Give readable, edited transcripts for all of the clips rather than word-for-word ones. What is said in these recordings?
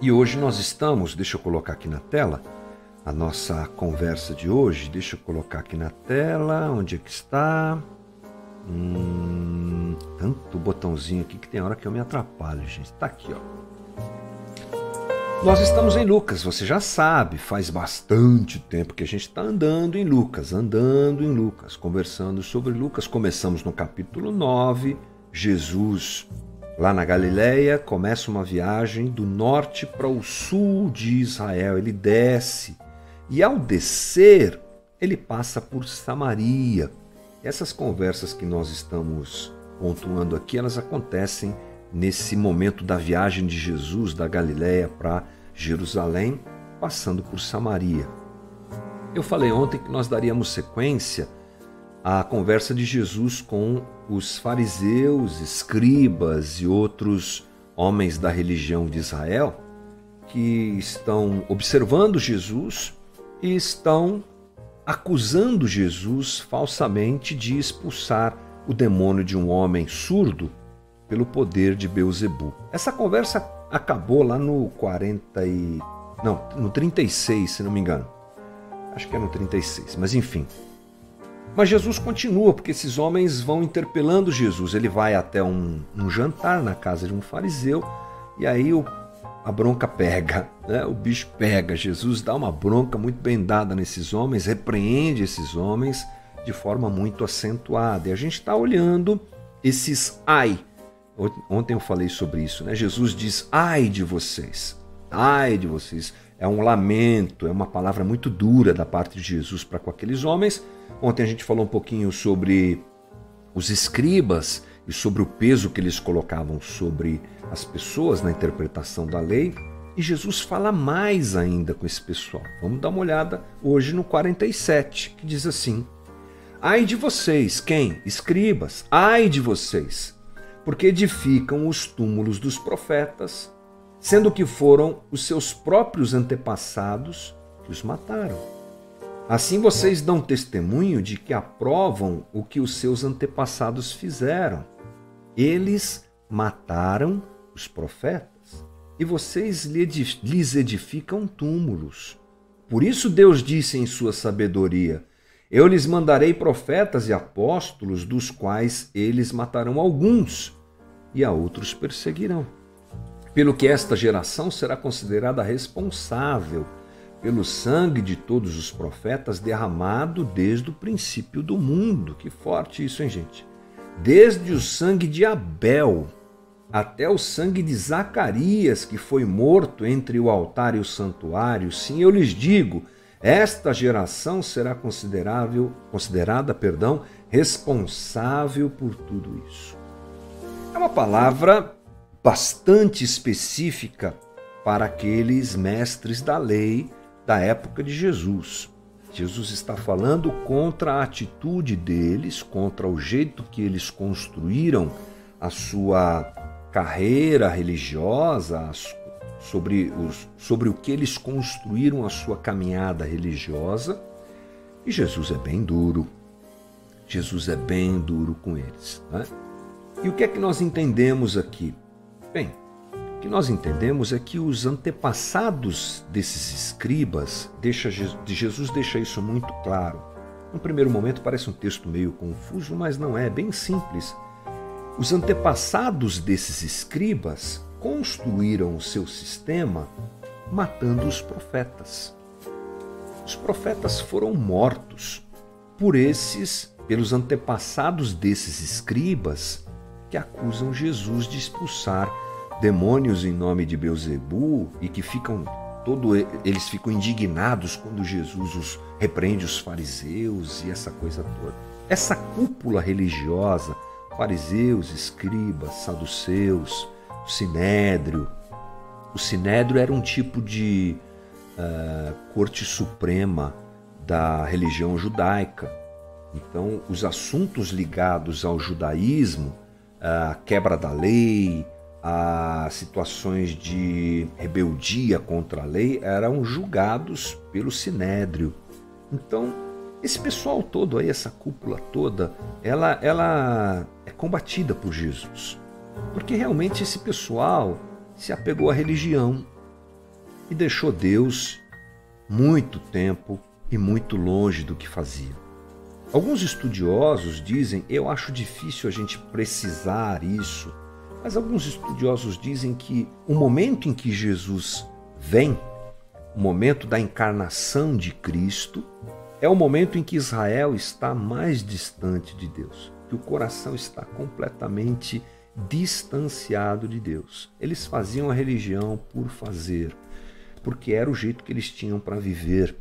E hoje nós estamos, deixa eu colocar aqui na tela, a nossa conversa de hoje, deixa eu colocar aqui na tela, onde é que está? Tanto botãozinho aqui que tem hora que eu me atrapalho, gente. Está aqui, ó. Nós estamos em Lucas, você já sabe, faz bastante tempo que a gente está andando em Lucas, conversando sobre Lucas. Começamos no capítulo 9, Jesus, lá na Galileia, começa uma viagem do norte para o sul de Israel. Ele desce e ao descer, ele passa por Samaria. Essas conversas que nós estamos pontuando aqui, elas acontecem nesse momento da viagem de Jesus da Galileia para Jerusalém, passando por Samaria. Eu falei ontem que nós daríamos sequência à conversa de Jesus com os fariseus, escribas e outros homens da religião de Israel que estão observando Jesus e estão acusando Jesus falsamente de expulsar o demônio de um homem surdo pelo poder de Beelzebu. Essa conversa acabou lá no 36, se não me engano. Acho que é no 36, mas enfim. Mas Jesus continua, porque esses homens vão interpelando Jesus. Ele vai até um jantar na casa de um fariseu e aí a bronca pega, né? O bicho pega. Jesus dá uma bronca muito bem dada nesses homens, repreende esses homens de forma muito acentuada. E a gente está olhando esses ai. Ontem eu falei sobre isso, né? Jesus diz, ai de vocês, é um lamento, é uma palavra muito dura da parte de Jesus para com aqueles homens. Ontem a gente falou um pouquinho sobre os escribas e sobre o peso que eles colocavam sobre as pessoas na interpretação da lei, e Jesus fala mais ainda com esse pessoal. Vamos dar uma olhada hoje no 47, que diz assim, ai de vocês, quem? Escribas, ai de vocês, porque edificam os túmulos dos profetas, sendo que foram os seus próprios antepassados que os mataram. Assim vocês dão testemunho de que aprovam o que os seus antepassados fizeram. Eles mataram os profetas, e vocês lhes edificam túmulos. Por isso Deus disse em sua sabedoria, eu lhes mandarei profetas e apóstolos, dos quais eles matarão alguns, e a outros perseguirão. Pelo que esta geração será considerada responsável pelo sangue de todos os profetas derramado desde o princípio do mundo. Que forte isso, hein, gente? Desde o sangue de Abel até o sangue de Zacarias, que foi morto entre o altar e o santuário. Sim, eu lhes digo, esta geração será considerada, responsável por tudo isso. É uma palavra bastante específica para aqueles mestres da lei da época de Jesus. Jesus está falando contra a atitude deles, contra o jeito que eles construíram a sua carreira religiosa, sobre o que eles construíram a sua caminhada religiosa. E Jesus é bem duro. Jesus é bem duro com eles, né? E o que é que nós entendemos aqui? Bem, o que nós entendemos é que os antepassados desses escribas, Jesus deixa isso muito claro. No primeiro momento parece um texto meio confuso, mas não é, bem simples. Os antepassados desses escribas construíram o seu sistema matando os profetas. Os profetas foram mortos pelos antepassados desses escribas que acusam Jesus de expulsar demônios em nome de Beelzebu e que eles ficam indignados quando Jesus repreende os fariseus e essa coisa toda. Essa cúpula religiosa, fariseus, escribas, saduceus, o sinédrio. O sinédrio era um tipo de corte suprema da religião judaica. Então, os assuntos ligados ao judaísmo, a quebra da lei, a situações de rebeldia contra a lei, eram julgados pelo sinédrio. Então, esse pessoal todo aí, essa cúpula toda, ela é combatida por Jesus. Porque realmente esse pessoal se apegou à religião. e deixou Deus muito tempo e muito longe do que fazia. Alguns estudiosos dizem, eu acho difícil a gente precisar isso, mas alguns estudiosos dizem que o momento em que Jesus vem, o momento da encarnação de Cristo, é o momento em que Israel está mais distante de Deus, que o coração está completamente distanciado de Deus. Eles faziam a religião por fazer, porque era o jeito que eles tinham para viver.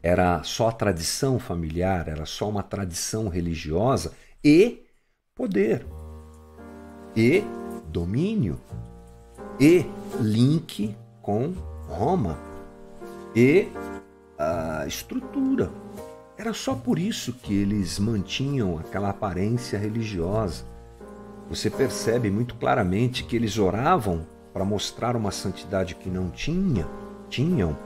Era só a tradição familiar, era só uma tradição religiosa e poder, e domínio, e link com Roma, e a estrutura. Era só por isso que eles mantinham aquela aparência religiosa. Você percebe muito claramente que eles oravam para mostrar uma santidade que não tinham,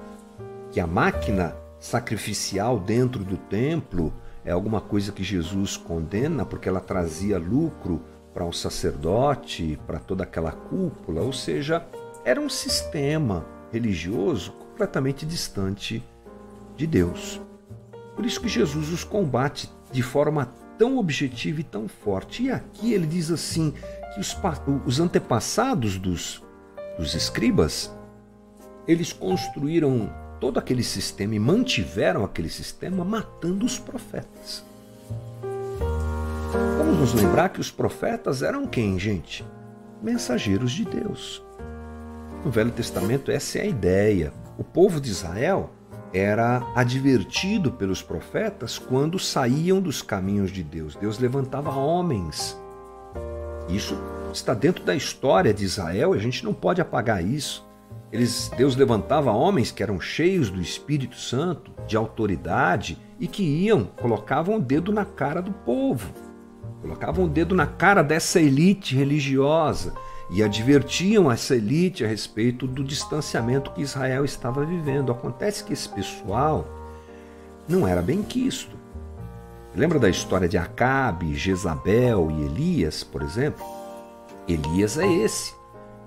que a máquina sacrificial dentro do templo é alguma coisa que Jesus condena porque ela trazia lucro para o sacerdote, para toda aquela cúpula, ou seja, era um sistema religioso completamente distante de Deus. Por isso que Jesus os combate de forma tão objetiva e tão forte. E aqui ele diz assim, que os antepassados dos escribas, eles construíram todo aquele sistema e mantiveram aquele sistema matando os profetas. Vamos nos lembrar que os profetas eram quem, gente? Mensageiros de Deus. No Velho Testamento essa é a ideia. O povo de Israel era advertido pelos profetas quando saíam dos caminhos de Deus. Deus levantava homens. Isso está dentro da história de Israel e a gente não pode apagar isso. Deus levantava homens que eram cheios do Espírito Santo, de autoridade, e que colocavam o dedo na cara do povo, colocavam o dedo na cara dessa elite religiosa e advertiam essa elite a respeito do distanciamento que Israel estava vivendo. Acontece que esse pessoal não era benquisto. Lembra da história de Acabe, Jezabel e Elias, por exemplo? Elias é esse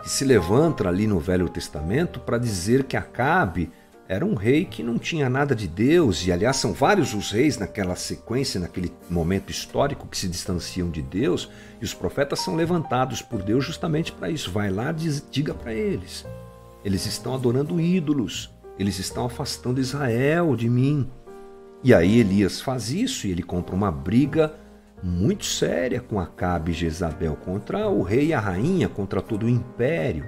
que se levanta ali no Velho Testamento para dizer que Acabe era um rei que não tinha nada de Deus, e aliás são vários os reis naquela sequência, naquele momento histórico que se distanciam de Deus, e os profetas são levantados por Deus justamente para isso. Vai lá, diga para eles. Eles estão adorando ídolos, eles estão afastando Israel de mim. E aí Elias faz isso e ele compra uma briga muito séria com Acabe e Jezabel, contra o rei e a rainha, contra todo o império.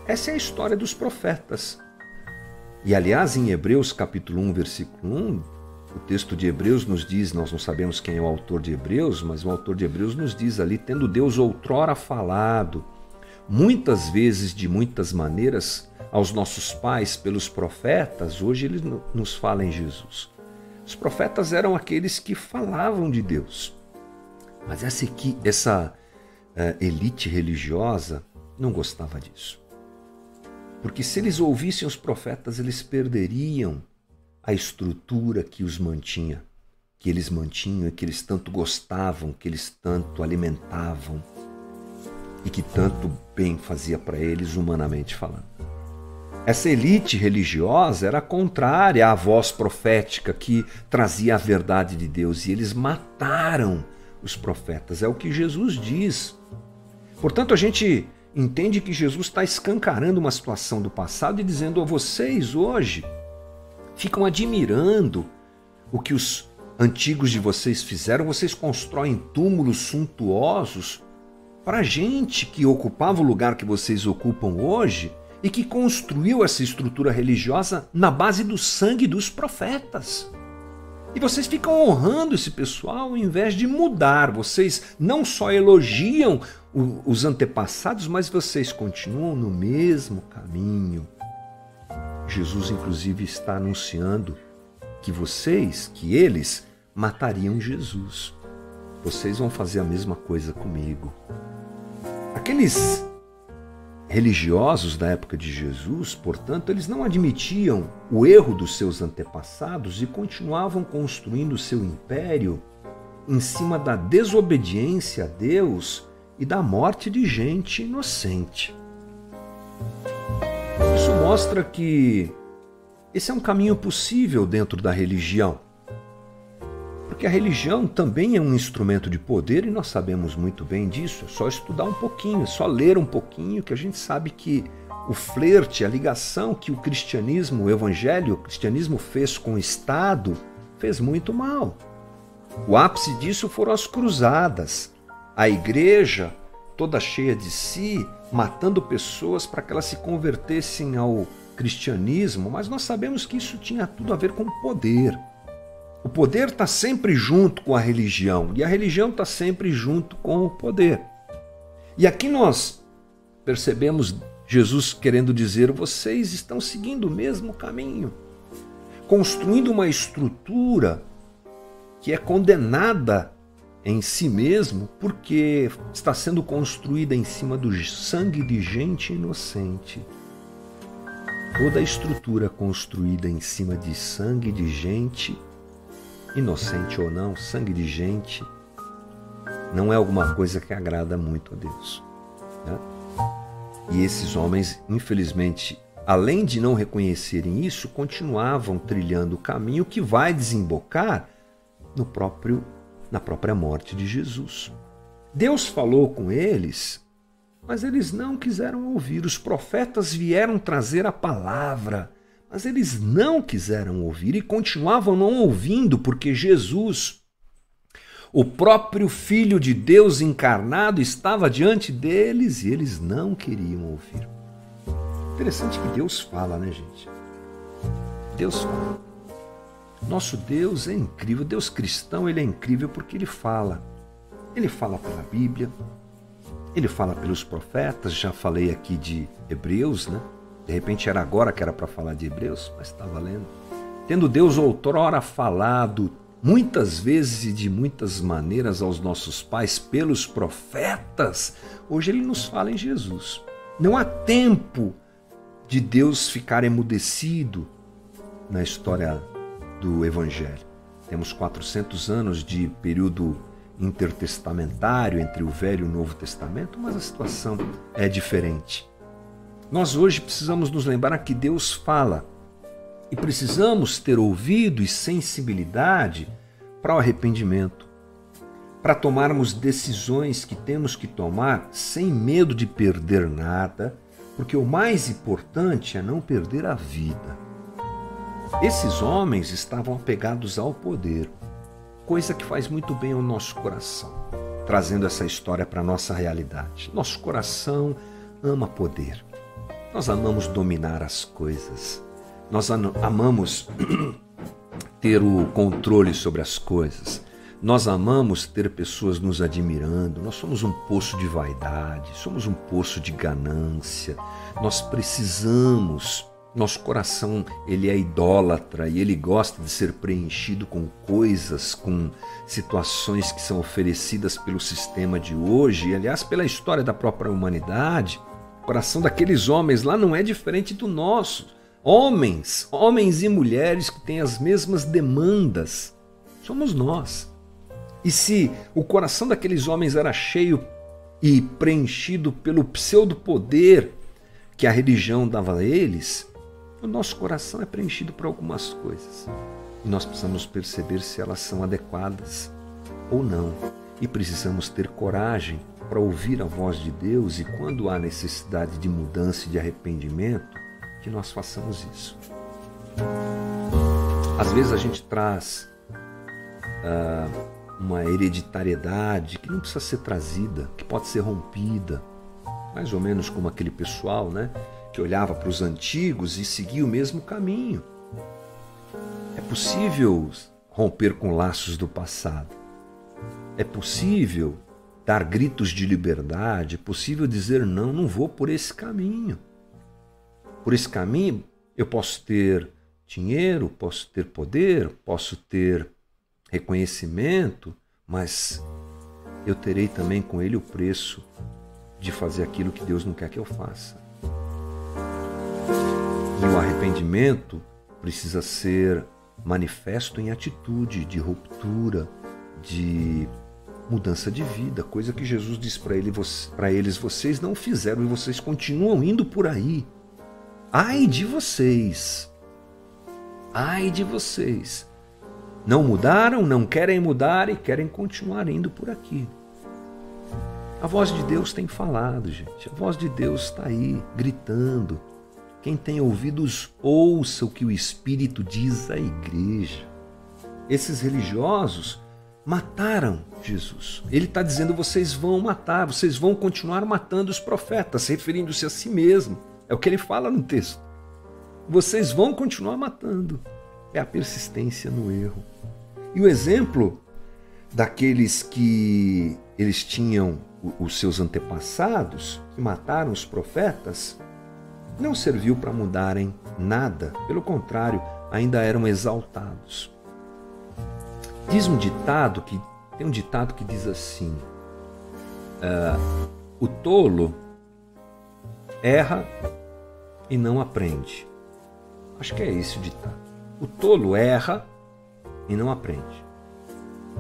Essa é a história dos profetas. E aliás, em Hebreus capítulo 1, versículo 1, o texto de Hebreus nos diz, nós não sabemos quem é o autor de Hebreus, mas o autor de Hebreus nos diz ali, tendo Deus outrora falado, muitas vezes, de muitas maneiras, aos nossos pais pelos profetas, hoje ele nos fala em Jesus. Os profetas eram aqueles que falavam de Deus. Mas essa elite religiosa não gostava disso. Porque se eles ouvissem os profetas, eles perderiam a estrutura que os mantinha, que eles mantinham e que eles tanto gostavam, que eles tanto alimentavam e que tanto bem fazia para eles, humanamente falando. Essa elite religiosa era contrária à voz profética que trazia a verdade de Deus, e eles mataram os profetas. É o que Jesus diz. Portanto, a gente entende que Jesus está escancarando uma situação do passado e dizendo a vocês hoje, ficam admirando o que os antigos de vocês fizeram, vocês constroem túmulos suntuosos para gente que ocupava o lugar que vocês ocupam hoje, e que construiu essa estrutura religiosa na base do sangue dos profetas. E vocês ficam honrando esse pessoal ao invés de mudar. Vocês não só elogiam os antepassados, mas vocês continuam no mesmo caminho. Jesus, inclusive, está anunciando que eles matariam Jesus. Vocês vão fazer a mesma coisa comigo. Aqueles religiosos da época de Jesus, portanto, eles não admitiam o erro dos seus antepassados e continuavam construindo seu império em cima da desobediência a Deus e da morte de gente inocente. Isso mostra que esse é um caminho possível dentro da religião. Porque a religião também é um instrumento de poder e nós sabemos muito bem disso. É só estudar um pouquinho, é só ler um pouquinho que a gente sabe que o flerte, a ligação que o cristianismo, o evangelho, o cristianismo fez com o Estado, fez muito mal. O ápice disso foram as cruzadas. A igreja, toda cheia de si, matando pessoas para que elas se convertessem ao cristianismo, mas nós sabemos que isso tinha tudo a ver com o poder. O poder está sempre junto com a religião e a religião está sempre junto com o poder. E aqui nós percebemos Jesus querendo dizer: vocês estão seguindo o mesmo caminho, construindo uma estrutura que é condenada em si mesmo porque está sendo construída em cima do sangue de gente inocente. Toda a estrutura construída em cima de sangue de gente, inocente ou não, sangue de gente, não é alguma coisa que agrada muito a Deus, né? E esses homens, infelizmente, além de não reconhecerem isso, continuavam trilhando o caminho que vai desembocar na própria morte de Jesus. Deus falou com eles, mas eles não quiseram ouvir. Os profetas vieram trazer a palavra, mas eles não quiseram ouvir e continuavam não ouvindo, porque Jesus, o próprio Filho de Deus encarnado, estava diante deles e eles não queriam ouvir. Interessante que Deus fala, né, gente? Deus fala. Nosso Deus é incrível. Deus cristão, ele é incrível porque ele fala. Ele fala pela Bíblia, ele fala pelos profetas. Já falei aqui de Hebreus, né? De repente era agora que era para falar de Hebreus, mas está valendo. Tendo Deus outrora falado muitas vezes e de muitas maneiras aos nossos pais pelos profetas, hoje ele nos fala em Jesus. Não há tempo de Deus ficar emudecido na história do Evangelho. Temos 400 anos de período intertestamentário entre o Velho e o Novo Testamento, mas a situação é diferente. Nós hoje precisamos nos lembrar que Deus fala e precisamos ter ouvido e sensibilidade para o arrependimento, para tomarmos decisões que temos que tomar sem medo de perder nada, porque o mais importante é não perder a vida. Esses homens estavam apegados ao poder, coisa que faz muito bem ao nosso coração, trazendo essa história para a nossa realidade. Nosso coração ama poder. Nós amamos dominar as coisas. Nós amamos ter o controle sobre as coisas. Nós amamos ter pessoas nos admirando. Nós somos um poço de vaidade, somos um poço de ganância. Nós precisamos. Nosso coração, ele é idólatra e ele gosta de ser preenchido com coisas, com situações que são oferecidas pelo sistema de hoje e, aliás, pela história da própria humanidade. O coração daqueles homens lá não é diferente do nosso. Homens e mulheres que têm as mesmas demandas. Somos nós. E se o coração daqueles homens era cheio e preenchido pelo pseudo-poder que a religião dava a eles, o nosso coração é preenchido por algumas coisas. E nós precisamos perceber se elas são adequadas ou não. E precisamos ter coragem para ouvir a voz de Deus e, quando há necessidade de mudança e de arrependimento, que nós façamos isso. Às vezes a gente traz uma hereditariedade que não precisa ser trazida, que pode ser rompida, mais ou menos como aquele pessoal, né, que olhava para os antigos e seguia o mesmo caminho. É possível romper com laços do passado. É possível dar gritos de liberdade. É possível dizer não, não vou por esse caminho. Por esse caminho eu posso ter dinheiro, posso ter poder, posso ter reconhecimento, mas eu terei também com ele o preço de fazer aquilo que Deus não quer que eu faça. E o arrependimento precisa ser manifesto em atitude de ruptura, de mudança de vida, coisa que Jesus disse para eles: vocês não fizeram e vocês continuam indo por aí. Ai de vocês! Ai de vocês! Não mudaram, não querem mudar e querem continuar indo por aqui. A voz de Deus tem falado, gente. A voz de Deus está aí, gritando. Quem tem ouvidos, ouça o que o Espírito diz à igreja. Esses religiosos mataram Jesus. Ele está dizendo, vocês vão matar, vocês vão continuar matando os profetas, referindo-se a si mesmo. É o que ele fala no texto. Vocês vão continuar matando. É a persistência no erro. E o exemplo daqueles que eles tinham, os seus antepassados, que mataram os profetas, não serviu para mudarem nada. Pelo contrário, ainda eram exaltados. Diz um ditado tem um ditado que diz assim: o tolo erra e não aprende. Acho que é esse o ditado. O tolo erra e não aprende.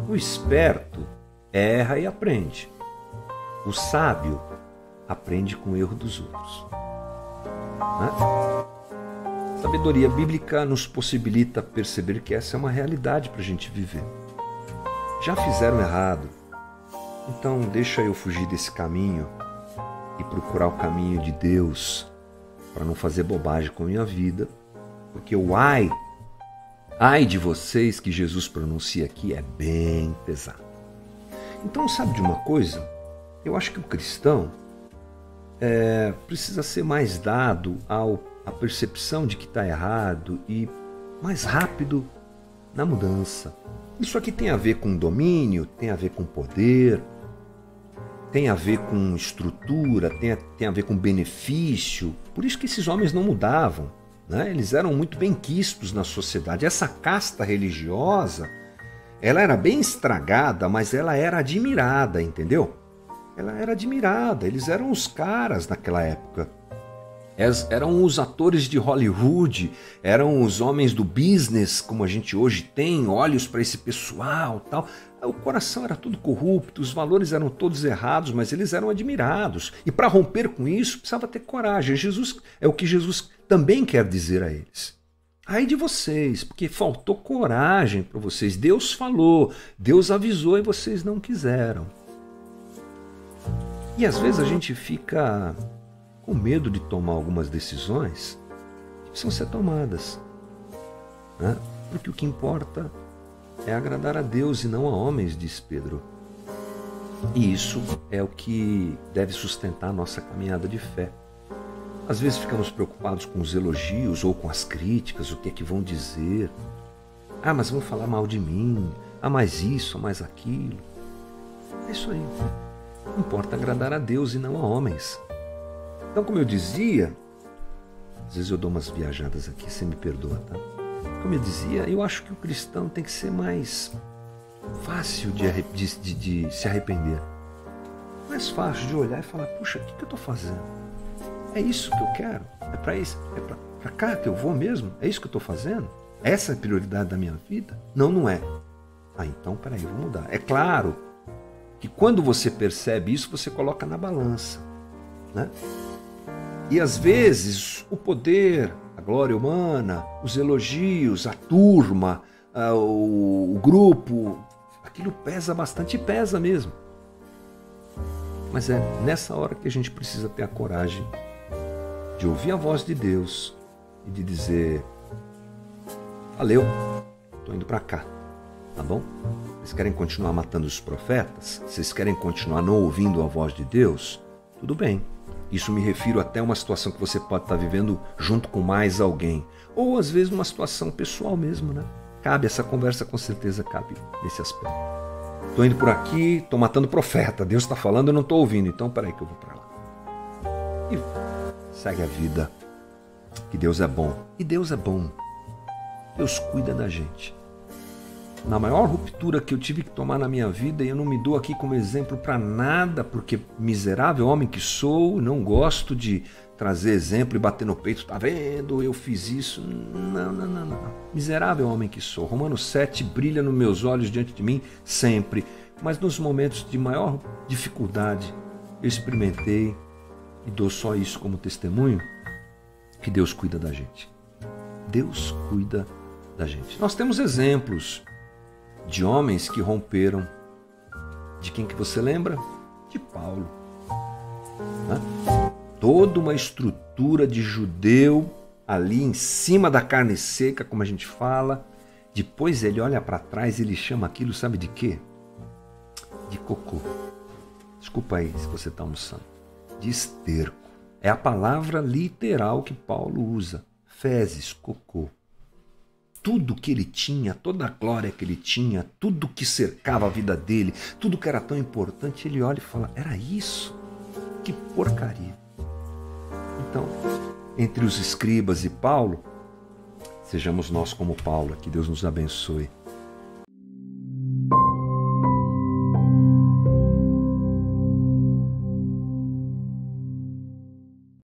O esperto erra e aprende. O sábio aprende com o erro dos outros. A sabedoria bíblica nos possibilita perceber que essa é uma realidade para a gente viver. Já fizeram errado, então deixa eu fugir desse caminho e procurar o caminho de Deus para não fazer bobagem com a minha vida, porque o ai de vocês que Jesus pronuncia aqui é bem pesado. Então, sabe de uma coisa? Eu acho que o cristão precisa ser mais dado à percepção de que está errado e mais rápido na mudança. Isso aqui tem a ver com domínio, tem a ver com poder, tem a ver com estrutura, tem a ver com benefício. Por isso que esses homens não mudavam, né? Eles eram muito benquistos na sociedade. Essa casta religiosa, ela era bem estragada, mas ela era admirada, entendeu? Ela era admirada, eles eram os caras naquela época. Eram os atores de Hollywood, eram os homens do business, como a gente hoje tem, olhos para esse pessoal e tal. O coração era tudo corrupto, os valores eram todos errados, mas eles eram admirados. E para romper com isso, precisava ter coragem. É o que Jesus também quer dizer a eles. Ai de vocês, porque faltou coragem para vocês. Deus falou, Deus avisou e vocês não quiseram. E às vezes a gente fica com medo de tomar algumas decisões que precisam ser tomadas, né? Porque o que importa é agradar a Deus e não a homens, diz Pedro. E isso é o que deve sustentar a nossa caminhada de fé. Às vezes ficamos preocupados com os elogios ou com as críticas, o que é que vão dizer. Ah, mas vão falar mal de mim. Ah, mais isso, mais aquilo. É isso aí. Importa agradar a Deus e não a homens. Então, como eu dizia, às vezes eu dou umas viajadas aqui, você me perdoa, tá? Como eu dizia, eu acho que o cristão tem que ser mais fácil de se arrepender. Mais fácil de olhar e falar, puxa, o que eu estou fazendo? É isso que eu quero? É para isso? É para cá que eu vou mesmo? É isso que eu estou fazendo? Essa é a prioridade da minha vida? Não, não é. Ah, então peraí, eu vou mudar. É claro que quando você percebe isso, você coloca na balança, né? E às vezes o poder, a glória humana, os elogios, a turma, o grupo, aquilo pesa bastante e pesa mesmo. Mas é nessa hora que a gente precisa ter a coragem de ouvir a voz de Deus e de dizer: valeu, estou indo para cá, tá bom? Vocês querem continuar matando os profetas? Vocês querem continuar não ouvindo a voz de Deus? Tudo bem. Isso me refiro até a uma situação que você pode estar vivendo junto com mais alguém. Ou às vezes uma situação pessoal mesmo, né? Cabe, essa conversa com certeza cabe nesse aspecto. Estou indo por aqui, estou matando profeta. Deus está falando, eu não estou ouvindo. Então peraí que eu vou para lá. E segue a vida. Que Deus é bom. E Deus é bom. Deus cuida da gente. Na maior ruptura que eu tive que tomar na minha vida, e eu não me dou aqui como exemplo para nada, porque miserável homem que sou, não gosto de trazer exemplo e bater no peito, tá vendo, eu fiz isso. Não. Miserável homem que sou. Romanos 7 brilha nos meus olhos diante de mim sempre, mas nos momentos de maior dificuldade, eu experimentei, e dou só isso como testemunho, que Deus cuida da gente. Deus cuida da gente. Nós temos exemplos de homens que romperam. De quem que você lembra? De Paulo. Né? Toda uma estrutura de judeu ali em cima da carne seca, como a gente fala. Depois ele olha para trás e ele chama aquilo, sabe de quê? De cocô. Desculpa aí se você está almoçando. De esterco. É a palavra literal que Paulo usa. Fezes, cocô. Tudo que ele tinha, toda a glória que ele tinha, tudo que cercava a vida dele, tudo que era tão importante, ele olha e fala, era isso? Que porcaria. Então, entre os escribas e Paulo, sejamos nós como Paulo, que Deus nos abençoe.